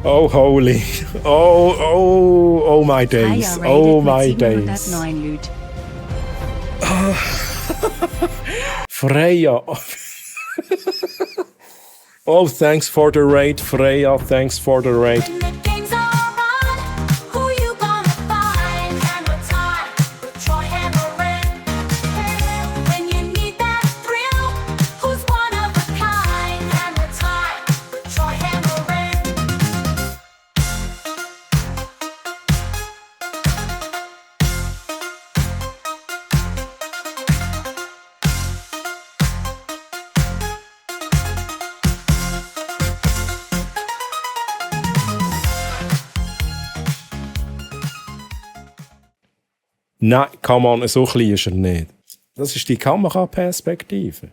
Oh, holy. Oh my days. Freya Oh rated my mit days. 709 Lüt. Freya. Oh, thanks for the raid, Freya. Thanks for the raid. When the games are on, who you gonna find? Hammer time with Troy Hammerin. When you need that thrill, who's one of a kind? Hammer time with Troy Hammerin. Nein, come on, so klein ist er nicht. Das ist die Kameraperspektive.